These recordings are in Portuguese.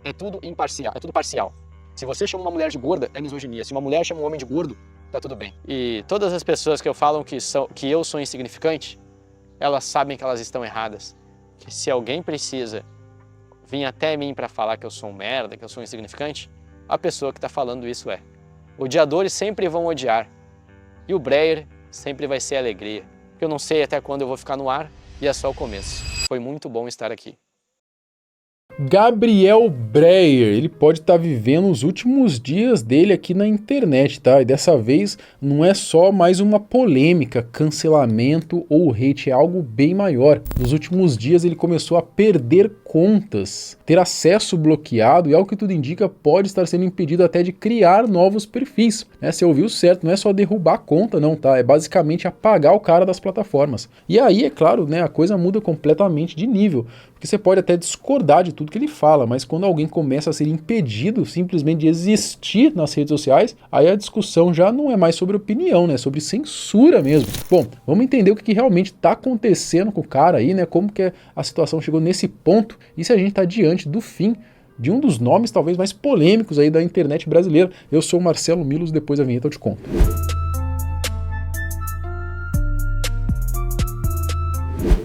É tudo imparcial, é tudo parcial. Se você chama uma mulher de gorda, é misoginia. Se uma mulher chama um homem de gordo, tá tudo bem. E todas as pessoas que eu falo que eu sou insignificante, elas sabem que elas estão erradas. Que se alguém precisa vir até mim para falar que eu sou um merda, que eu sou insignificante, a pessoa que está falando isso é. Odiadores sempre vão odiar. E o Breyer sempre vai ser alegria. Porque eu não sei até quando eu vou ficar no ar e é só o começo. Foi muito bom estar aqui. Gabriel Breyer, ele pode estar vivendo os últimos dias dele aqui na internet, tá? E dessa vez não é só mais uma polêmica, cancelamento ou hate, é algo bem maior. Nos últimos dias ele começou a perder contas, ter acesso bloqueado e, ao que tudo indica, pode estar sendo impedido até de criar novos perfis. Você ouviu certo, não é só derrubar a conta não, tá? É basicamente apagar o cara das plataformas. E aí, é claro, né, a coisa muda completamente de nível, porque você pode até discordar de tudo que ele fala, mas quando alguém começa a ser impedido simplesmente de existir nas redes sociais, aí a discussão já não é mais sobre opinião, né? É sobre censura mesmo. Bom, vamos entender o que realmente está acontecendo com o cara aí, né? Como que a situação chegou nesse ponto e se a gente está diante do fim de um dos nomes talvez mais polêmicos aí da internet brasileira. Eu sou o Marcelo Milos, depois da vinheta eu te conto.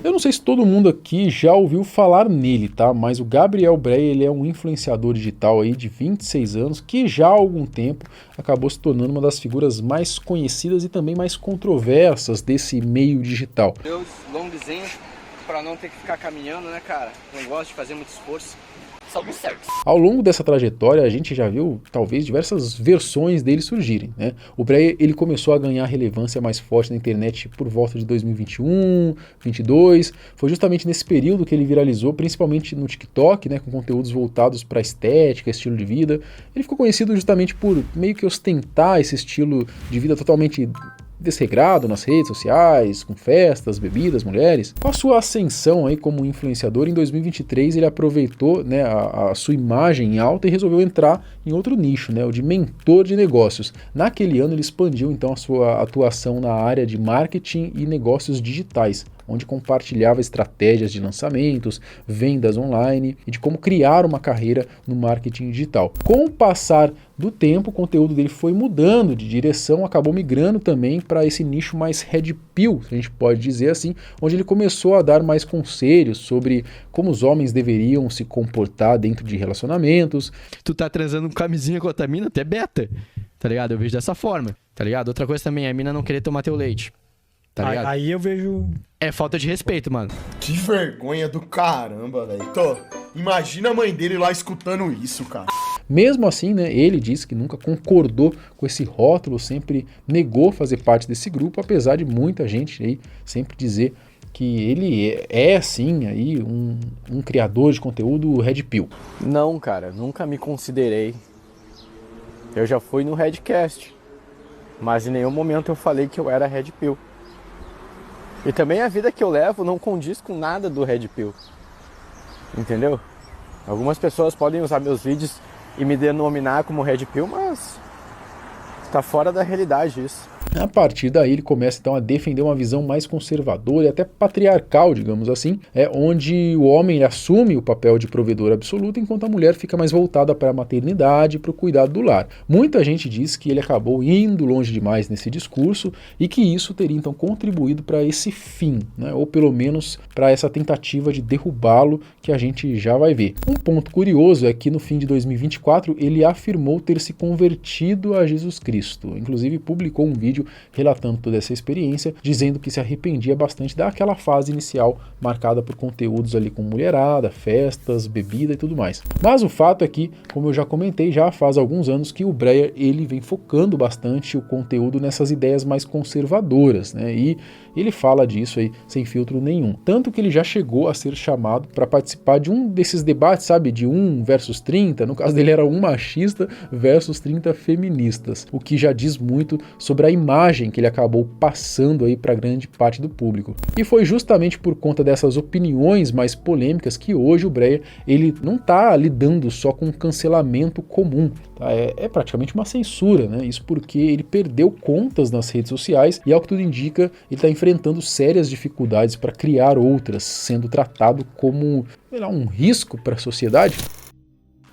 Eu não sei se todo mundo aqui já ouviu falar nele, tá? Mas o Gabriel Breyer, ele é um influenciador digital aí de 26 anos que já há algum tempo acabou se tornando uma das figuras mais conhecidas e também mais controversas desse meio digital. Meus longzinhos para não ter que ficar caminhando, né, cara? Não gosto de fazer muito esforço. Ao longo dessa trajetória, a gente já viu, talvez, diversas versões dele surgirem, né? O Breyer, ele começou a ganhar relevância mais forte na internet por volta de 2021, 2022. Foi justamente nesse período que ele viralizou, principalmente no TikTok, né, com conteúdos voltados para estética, estilo de vida. Ele ficou conhecido justamente por meio que ostentar esse estilo de vida totalmente desregrado nas redes sociais, com festas, bebidas, mulheres. Com a sua ascensão aí como influenciador, em 2023 ele aproveitou, né, a sua imagem em alta e resolveu entrar em outro nicho, né, o de mentor de negócios. Naquele ano ele expandiu então a sua atuação na área de marketing e negócios digitais, onde compartilhava estratégias de lançamentos, vendas online e de como criar uma carreira no marketing digital. Com o passar do tempo, o conteúdo dele foi mudando de direção, acabou migrando também para esse nicho mais red pill, se a gente pode dizer assim, onde ele começou a dar mais conselhos sobre como os homens deveriam se comportar dentro de relacionamentos. Tu tá transando com camisinha com outra mina, até beta, tá ligado? Eu vejo dessa forma, tá ligado? Outra coisa também, a mina não querer tomar teu leite. Tá ligado? Aí eu vejo... É falta de respeito, mano. Que vergonha do caramba, velho. Imagina a mãe dele lá escutando isso, cara. Mesmo assim, né, ele disse que nunca concordou com esse rótulo, sempre negou fazer parte desse grupo, apesar de muita gente aí sempre dizer que ele é sim, aí, um criador de conteúdo red pill. Não, cara, nunca me considerei. Eu já fui no Redcast, mas em nenhum momento eu falei que eu era red pill. E também a vida que eu levo não condiz com nada do red pill. Entendeu? Algumas pessoas podem usar meus vídeos e me denominar como red pill, mas tá fora da realidade isso. A partir daí ele começa então a defender uma visão mais conservadora e até patriarcal, digamos assim, onde o homem assume o papel de provedor absoluto, enquanto a mulher fica mais voltada para a maternidade e para o cuidado do lar. Muita gente diz que ele acabou indo longe demais nesse discurso e que isso teria então contribuído para esse fim, né? Ou pelo menos para essa tentativa de derrubá-lo que a gente já vai ver. Um ponto curioso é que no fim de 2024 ele afirmou ter se convertido a Jesus Cristo, inclusive publicou um vídeo relatando toda essa experiência, dizendo que se arrependia bastante daquela fase inicial marcada por conteúdos ali com mulherada, festas, bebida e tudo mais. Mas o fato é que, como eu já comentei, já faz alguns anos que o Breyer ele vem focando bastante o conteúdo nessas ideias mais conservadoras, né? E ele fala disso aí sem filtro nenhum. Tanto que ele já chegou a ser chamado para participar de um desses debates, sabe, de 1 versus 30, no caso dele era um machista versus 30 feministas, o que já diz muito sobre a imagem que ele acabou passando aí para grande parte do público. E foi justamente por conta dessas opiniões mais polêmicas que hoje o Breyer ele não está lidando só com um cancelamento comum, tá? É praticamente uma censura, né? Isso porque ele perdeu contas nas redes sociais e, ao que tudo indica, ele está enfrentando sérias dificuldades para criar outras, sendo tratado como um risco para a sociedade.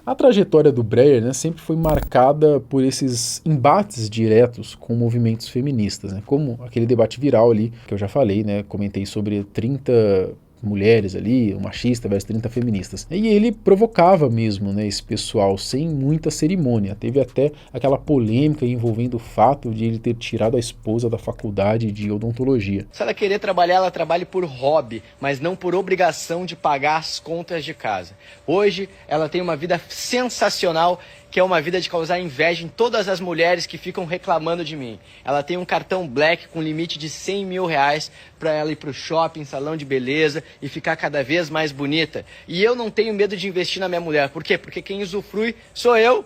A trajetória do Breyer, né, sempre foi marcada por esses embates diretos com movimentos feministas, né, como aquele debate viral ali que eu já falei, né, comentei sobre 30 mulheres ali, um machista versus 30 feministas. E ele provocava mesmo, né, esse pessoal sem muita cerimônia. Teve até aquela polêmica envolvendo o fato de ele ter tirado a esposa da faculdade de odontologia. Se ela querer trabalhar, ela trabalhe por hobby, mas não por obrigação de pagar as contas de casa. Hoje, ela tem uma vida sensacional, que é uma vida de causar inveja em todas as mulheres que ficam reclamando de mim. Ela tem um cartão Black com limite de 100 mil reais para ela ir para o shopping, salão de beleza e ficar cada vez mais bonita. E eu não tenho medo de investir na minha mulher. Por quê? Porque quem usufrui sou eu.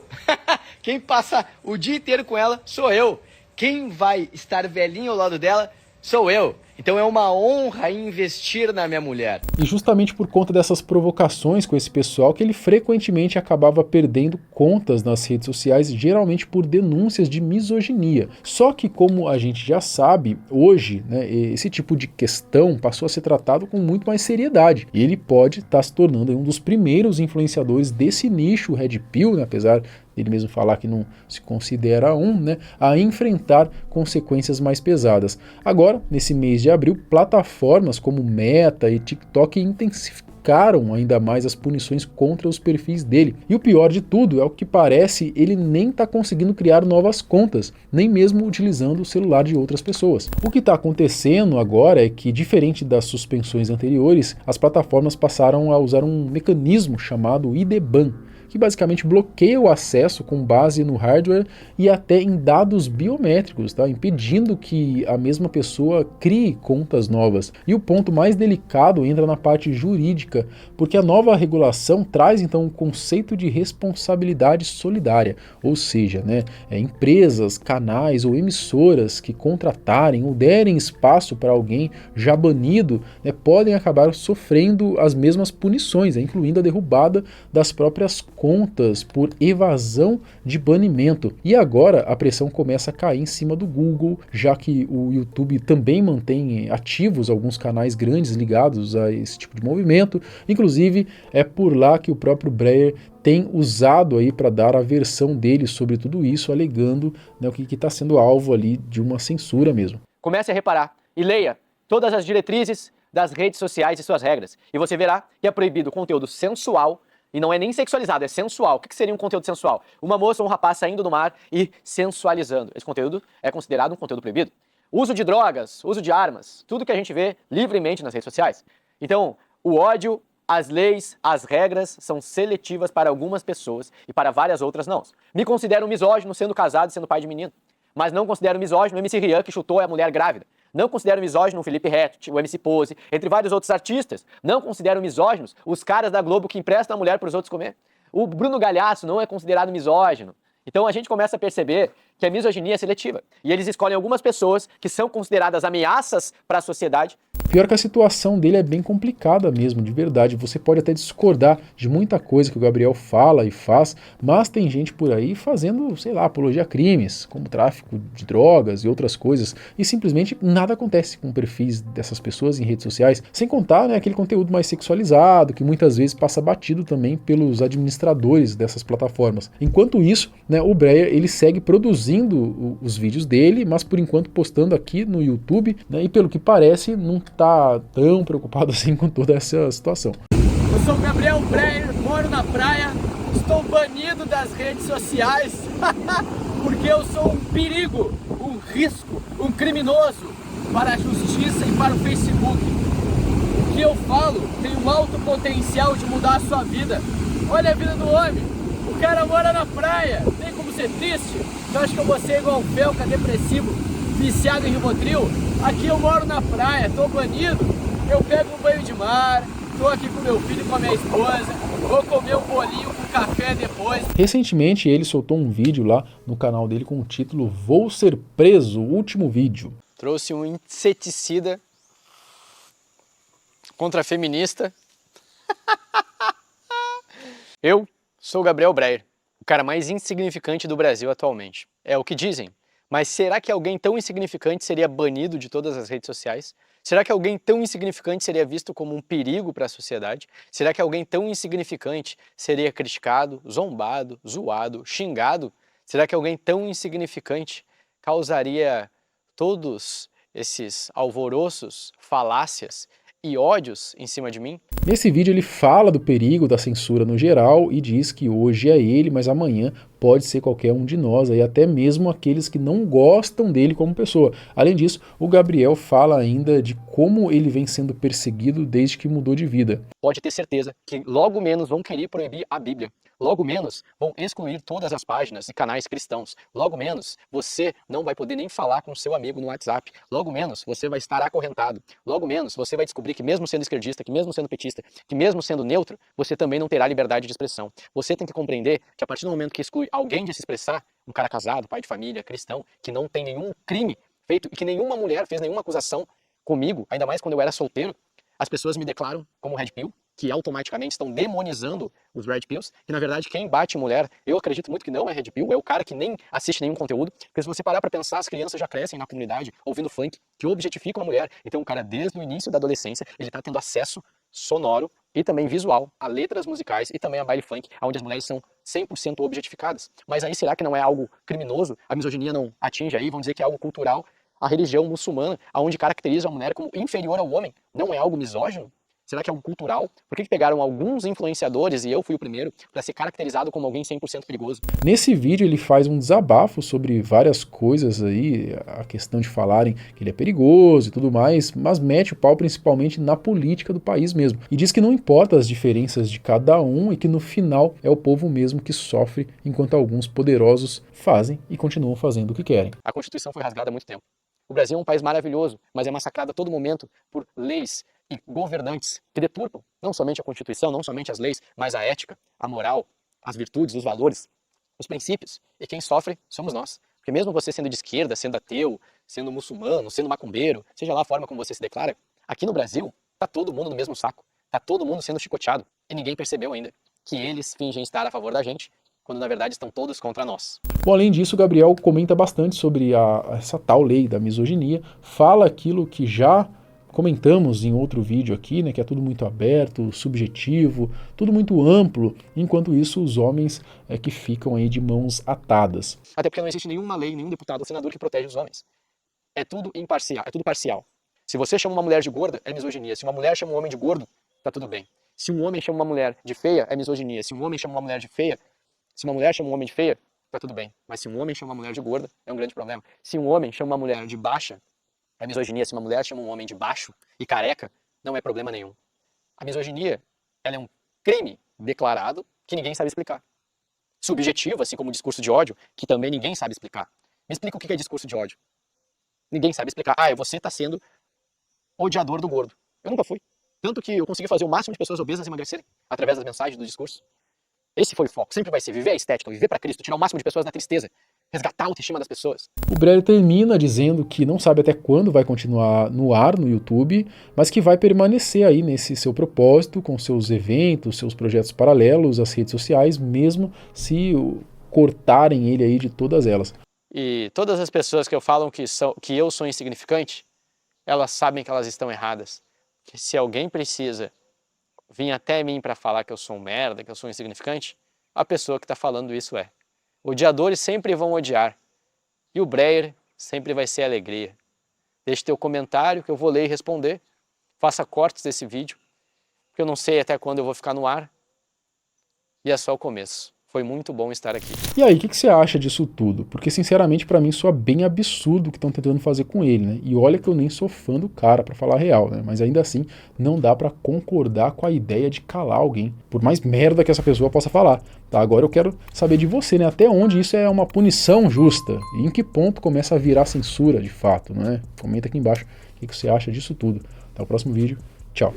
Quem passa o dia inteiro com ela sou eu. Quem vai estar velhinho ao lado dela sou eu. Então é uma honra investir na minha mulher. E justamente por conta dessas provocações com esse pessoal que ele frequentemente acabava perdendo contas nas redes sociais, geralmente por denúncias de misoginia. Só que, como a gente já sabe, hoje, né, esse tipo de questão passou a ser tratado com muito mais seriedade. E ele pode estar se tornando um dos primeiros influenciadores desse nicho Red Pill, né, apesar ele mesmo falar que não se considera né, a enfrentar consequências mais pesadas. Agora, nesse mês de abril, plataformas como Meta e TikTok intensificaram ainda mais as punições contra os perfis dele. E o pior de tudo, é o que parece, ele nem está conseguindo criar novas contas, nem mesmo utilizando o celular de outras pessoas. O que está acontecendo agora é que, diferente das suspensões anteriores, as plataformas passaram a usar um mecanismo chamado ID-Ban, que basicamente bloqueia o acesso com base no hardware e até em dados biométricos, tá? Impedindo que a mesma pessoa crie contas novas. E o ponto mais delicado entra na parte jurídica, porque a nova regulação traz então um conceito de responsabilidade solidária, ou seja, né, empresas, canais ou emissoras que contratarem ou derem espaço para alguém já banido, né, podem acabar sofrendo as mesmas punições, incluindo a derrubada das próprias contas por evasão de banimento. E agora a pressão começa a cair em cima do Google, já que o YouTube também mantém ativos alguns canais grandes ligados a esse tipo de movimento. Inclusive é por lá que o próprio Breyer tem usado aí para dar a versão dele sobre tudo isso, alegando, né, o que está sendo alvo ali de uma censura mesmo. Comece a reparar e leia todas as diretrizes das redes sociais e suas regras. E você verá que é proibido conteúdo sensual. E não é nem sexualizado, é sensual. O que seria um conteúdo sensual? Uma moça ou um rapaz saindo do mar e sensualizando. Esse conteúdo é considerado um conteúdo proibido. Uso de drogas, uso de armas, tudo que a gente vê livremente nas redes sociais. Então, o ódio, as leis, as regras são seletivas para algumas pessoas e para várias outras não. Me considero um misógino sendo casado e sendo pai de menino. Mas não considero misógino o MC Rian que chutou a mulher grávida. Não considero misógino o Felipe Ret, o MC Pose, entre vários outros artistas. Não considero misóginos os caras da Globo que emprestam a mulher para os outros comer. O Bruno Galhaço não é considerado misógino. Então a gente começa a perceber que a misoginia é seletiva. E eles escolhem algumas pessoas que são consideradas ameaças para a sociedade. Pior que a situação dele é bem complicada mesmo, de verdade. Você pode até discordar de muita coisa que o Gabriel fala e faz, mas tem gente por aí fazendo, sei lá, apologia a crimes, como tráfico de drogas e outras coisas, e simplesmente nada acontece com perfis dessas pessoas em redes sociais, sem contar, né, aquele conteúdo mais sexualizado, que muitas vezes passa batido também pelos administradores dessas plataformas. Enquanto isso, né, o Breyer, ele segue produzindo os vídeos dele, mas por enquanto postando aqui no YouTube, né, e pelo que parece, não tá tão preocupado assim com toda essa situação. Eu sou o Gabriel Breyer, moro na praia, estou banido das redes sociais porque eu sou um perigo, um risco, um criminoso para a justiça e para o Facebook. O que eu falo tem um alto potencial de mudar a sua vida. Olha a vida do homem, o cara mora na praia, tem como ser triste? Você acha que eu vou ser igual o Felca, depressivo, viciado em Rivotril? Aqui eu moro na praia, tô banido, eu pego um banho de mar, tô aqui com meu filho e com a minha esposa, vou comer um bolinho com café depois. Recentemente ele soltou um vídeo lá no canal dele com o título "Vou ser preso", o último vídeo. Trouxe um inseticida contra feminista. Eu sou o Gabriel Breyer, o cara mais insignificante do Brasil atualmente. É o que dizem, Mas será que alguém tão insignificante seria banido de todas as redes sociais? Será que alguém tão insignificante seria visto como um perigo para a sociedade? Será que alguém tão insignificante seria criticado, zombado, zoado, xingado? Será que alguém tão insignificante causaria todos esses alvoroços, falácias e ódios em cima de mim? Nesse vídeo ele fala do perigo da censura no geral e diz que hoje é ele, mas amanhã pode ser qualquer um de nós, aí até mesmo aqueles que não gostam dele como pessoa. Além disso, o Gabriel fala ainda de como ele vem sendo perseguido desde que mudou de vida. Pode ter certeza que logo menos vão querer proibir a Bíblia. Logo menos vão excluir todas as páginas e canais cristãos. Logo menos você não vai poder nem falar com seu amigo no WhatsApp. Logo menos você vai estar acorrentado. Logo menos você vai descobrir que mesmo sendo esquerdista, que mesmo sendo petista, que mesmo sendo neutro, você também não terá liberdade de expressão. Você tem que compreender que a partir do momento que exclui alguém de se expressar, um cara casado, pai de família, cristão, que não tem nenhum crime feito e que nenhuma mulher fez nenhuma acusação comigo, ainda mais quando eu era solteiro, as pessoas me declaram como red pill, que automaticamente estão demonizando os red pills, que na verdade quem bate mulher, eu acredito muito que não é red pill, é o cara que nem assiste nenhum conteúdo, porque se você parar pra pensar, as crianças já crescem na comunidade ouvindo funk, que objetificam a mulher, então o cara desde o início da adolescência, ele tá tendo acesso sonoro e também visual a letras musicais e também a baile funk, onde as mulheres são 100% objetificadas. Mas aí será que não é algo criminoso? A misoginia não atinge aí, vão dizer que é algo cultural? A religião muçulmana, onde caracteriza a mulher como inferior ao homem, não é algo misógino? Será que é algo cultural? Por que pegaram alguns influenciadores, e eu fui o primeiro, para ser caracterizado como alguém 100% perigoso? Nesse vídeo ele faz um desabafo sobre várias coisas aí, a questão de falarem que ele é perigoso e tudo mais, mas mete o pau principalmente na política do país mesmo. E diz que não importa as diferenças de cada um e que no final é o povo mesmo que sofre, enquanto alguns poderosos fazem e continuam fazendo o que querem. A Constituição foi rasgada há muito tempo. O Brasil é um país maravilhoso, mas é massacrado a todo momento por leis e governantes que deturpam não somente a Constituição, não somente as leis, mas a ética, a moral, as virtudes, os valores, os princípios. E quem sofre somos nós. Porque mesmo você sendo de esquerda, sendo ateu, sendo muçulmano, sendo macumbeiro, seja lá a forma como você se declara, aqui no Brasil tá todo mundo no mesmo saco. Tá todo mundo sendo chicoteado. E ninguém percebeu ainda que eles fingem estar a favor da gente, quando na verdade estão todos contra nós. Bom, além disso, o Gabriel comenta bastante sobre essa tal lei da misoginia, fala aquilo que já comentamos em outro vídeo aqui, né, que é tudo muito aberto, subjetivo, tudo muito amplo, enquanto isso os homens que ficam aí de mãos atadas. Até porque não existe nenhuma lei, nenhum deputado ou senador que protege os homens. É tudo imparcial, é tudo parcial. Se você chama uma mulher de gorda, é misoginia. Se uma mulher chama um homem de gordo, tá tudo bem. Se um homem chama uma mulher de feia, é misoginia. Se um homem chama uma mulher de feia, se uma mulher chama um homem de feia, tá tudo bem. Mas se um homem chama uma mulher de gorda, é um grande problema. Se um homem chama uma mulher de baixa, é misoginia. Se uma mulher chama um homem de baixo e careca, não é problema nenhum. A misoginia, ela é um crime declarado que ninguém sabe explicar. Subjetivo, assim como o discurso de ódio, que também ninguém sabe explicar. Me explica o que é discurso de ódio. Ninguém sabe explicar. Ah, você tá sendo odiador do gordo. Eu nunca fui. Tanto que eu consegui fazer o máximo de pessoas obesas emagrecerem através das mensagens do discurso. Esse foi o foco. Sempre vai ser viver a estética, viver para Cristo, tirar o máximo de pessoas da tristeza, resgatar a autoestima das pessoas. O Breyer termina dizendo que não sabe até quando vai continuar no ar no YouTube, mas que vai permanecer aí nesse seu propósito, com seus eventos, seus projetos paralelos às redes sociais, mesmo se cortarem ele aí de todas elas. E todas as pessoas que falam que eu sou insignificante, elas sabem que elas estão erradas. Que se alguém precisa vir até mim para falar que eu sou um merda, que eu sou insignificante, a pessoa que está falando isso é. Odiadores sempre vão odiar. E o Breyer sempre vai ser alegria. Deixe teu comentário que eu vou ler e responder. Faça cortes desse vídeo, porque eu não sei até quando eu vou ficar no ar. E é só o começo. Foi muito bom estar aqui. E aí, o que você acha disso tudo? Porque, sinceramente, pra mim soa bem absurdo o que estão tentando fazer com ele, né? E olha que eu nem sou fã do cara, pra falar a real, né? Mas ainda assim, não dá pra concordar com a ideia de calar alguém, por mais merda que essa pessoa possa falar. Tá? Agora eu quero saber de você, né? Até onde isso é uma punição justa? E em que ponto começa a virar censura, de fato, né? Comenta aqui embaixo o que você acha disso tudo. Até o próximo vídeo. Tchau.